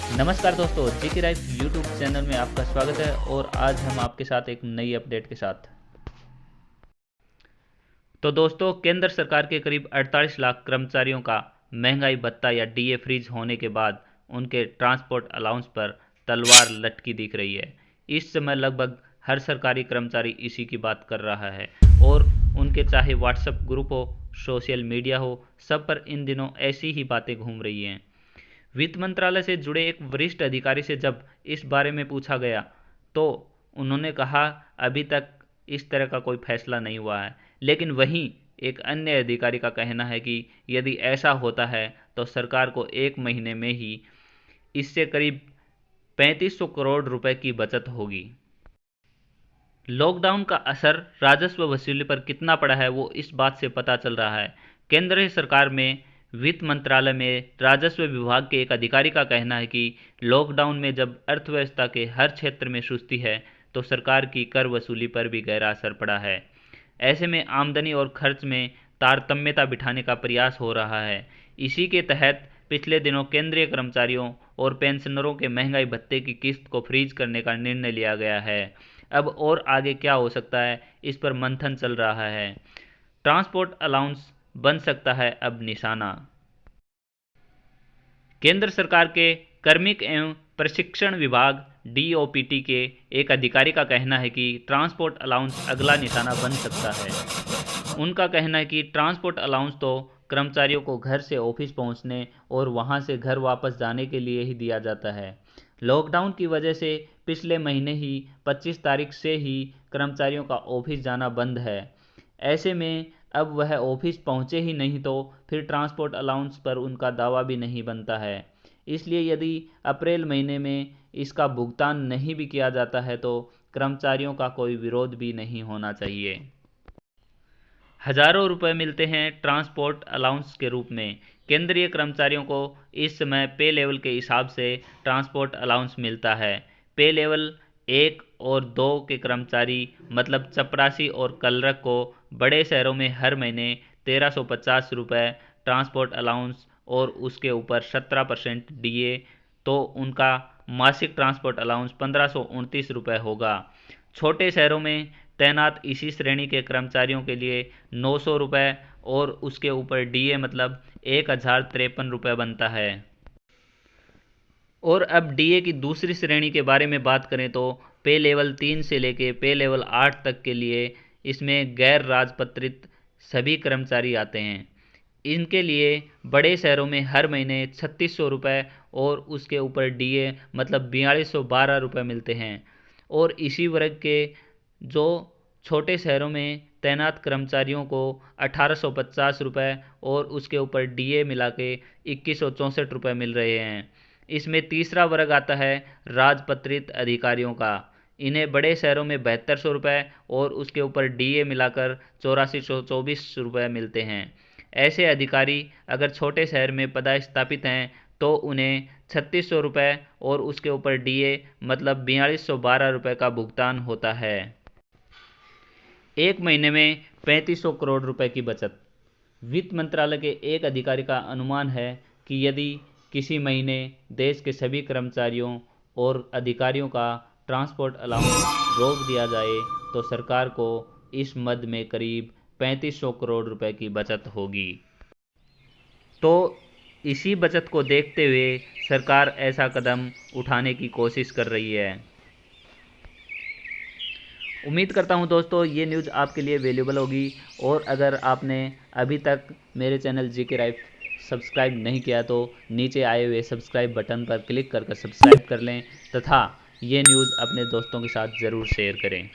नमस्कार दोस्तों, GK life YouTube channel में आपका स्वागत है। और आज हम आपके साथ एक नई अपडेट के साथ। तो दोस्तों, केंद्र सरकार के करीब 48 लाख कर्मचारियों का महंगाई भत्ता या डीए फ्रीज होने के बाद उनके ट्रांसपोर्ट अलाउंस पर तलवार लटकी दिख रही है। इस समय लगभग हर सरकारी कर्मचारी इसी की बात कर रहा है और उनके चाहे व्हाट्सएप ग्रुप हो, सोशल मीडिया हो, सब पर इन दिनों ऐसी ही बातें घूम रही हैं। वित्त मंत्रालय से जुड़े एक वरिष्ठ अधिकारी से जब इस बारे में पूछा गया तो उन्होंने कहा अभी तक इस तरह का कोई फैसला नहीं हुआ है। लेकिन वहीं एक अन्य अधिकारी का कहना है कि यदि ऐसा होता है तो सरकार को एक महीने में ही इससे करीब 3500 करोड़ रुपए की बचत होगी। लॉकडाउन का असर राजस्व वसूली पर कितना पड़ा है वो इस बात से पता चल रहा है। केंद्र सरकार में वित्त मंत्रालय में राजस्व विभाग के एक अधिकारी का कहना है कि लॉकडाउन में जब अर्थव्यवस्था के हर क्षेत्र में सुस्ती है तो सरकार की कर वसूली पर भी गहरा असर पड़ा है। ऐसे में आमदनी और खर्च में तारतम्यता बिठाने का प्रयास हो रहा है। इसी के तहत पिछले दिनों केंद्रीय कर्मचारियों और पेंशनरों के महंगाई भत्ते की किस्त को फ्रीज करने का निर्णय लिया गया है। अब और आगे क्या हो सकता है, इस पर मंथन चल रहा है। ट्रांसपोर्ट अलाउंस बन सकता है अब निशाना। केंद्र सरकार के कार्मिक एवं प्रशिक्षण विभाग डीओपीटी के एक अधिकारी का कहना है कि ट्रांसपोर्ट अलाउंस अगला निशाना बन सकता है। उनका कहना है कि ट्रांसपोर्ट अलाउंस तो कर्मचारियों को घर से ऑफिस पहुंचने और वहां से घर वापस जाने के लिए ही दिया जाता है। लॉकडाउन की वजह से पिछले महीने ही 25 तारीख से ही कर्मचारियों का ऑफिस जाना बंद है। ऐसे में अब वह ऑफिस पहुंचे ही नहीं तो फिर ट्रांसपोर्ट अलाउंस पर उनका दावा भी नहीं बनता है। इसलिए यदि अप्रैल महीने में इसका भुगतान नहीं भी किया जाता है तो कर्मचारियों का कोई विरोध भी नहीं होना चाहिए। हजारों रुपए मिलते हैं ट्रांसपोर्ट अलाउंस के रूप में। केंद्रीय कर्मचारियों को इस समय पे लेवल के हिसाब से ट्रांसपोर्ट अलाउंस मिलता है। पे लेवल 1 और 2 के कर्मचारी मतलब चपरासी और कलरक को बड़े शहरों में हर महीने 1350 रुपये ट्रांसपोर्ट अलाउंस और उसके ऊपर 17% डीए, तो उनका मासिक ट्रांसपोर्ट अलाउंस 1529 रुपये होगा। छोटे शहरों में तैनात इसी श्रेणी के कर्मचारियों के लिए 900 रुपये और उसके ऊपर डीए मतलब 1053 रुपये बनता है। और अब डीए की दूसरी श्रेणी के बारे में बात करें तो पे लेवल 3 से लेके पे लेवल 8 तक के लिए इसमें गैर राजपत्रित सभी कर्मचारी आते हैं। इनके लिए बड़े शहरों में हर महीने 3600 रुपये और उसके ऊपर डीए मतलब 4212 रुपये मिलते हैं। और इसी वर्ग के जो छोटे शहरों में तैनात कर्मचारियों को 1850 रुपये और उसके ऊपर डीए मिला के 2164 रुपये मिल रहे हैं। इसमें तीसरा वर्ग आता है राजपत्रित अधिकारियों का। इन्हें बड़े शहरों में 7200 रुपये और उसके ऊपर डीए मिलाकर 8424 रुपये मिलते हैं। ऐसे अधिकारी अगर छोटे शहर में पदस्थापित हैं तो उन्हें 3600 रुपये और उसके ऊपर डीए मतलब 4212 रुपये का भुगतान होता है। एक महीने में 3500 करोड़ रुपए की बचत। वित्त मंत्रालय के एक अधिकारी का अनुमान है कि यदि किसी महीने देश के सभी कर्मचारियों और अधिकारियों का ट्रांसपोर्ट अलाउंस रोक दिया जाए तो सरकार को इस मद में करीब 3500 करोड़ रुपए की बचत होगी। तो इसी बचत को देखते हुए सरकार ऐसा कदम उठाने की कोशिश कर रही है। उम्मीद करता हूं दोस्तों ये न्यूज़ आपके लिए वैल्यूबल होगी। और अगर आपने अभी तक मेरे चैनल जीके लाइफ सब्सक्राइब नहीं किया तो नीचे आए हुए सब्सक्राइब बटन पर क्लिक कर सब्सक्राइब कर लें तथा ये न्यूज़ अपने दोस्तों के साथ ज़रूर शेयर करें।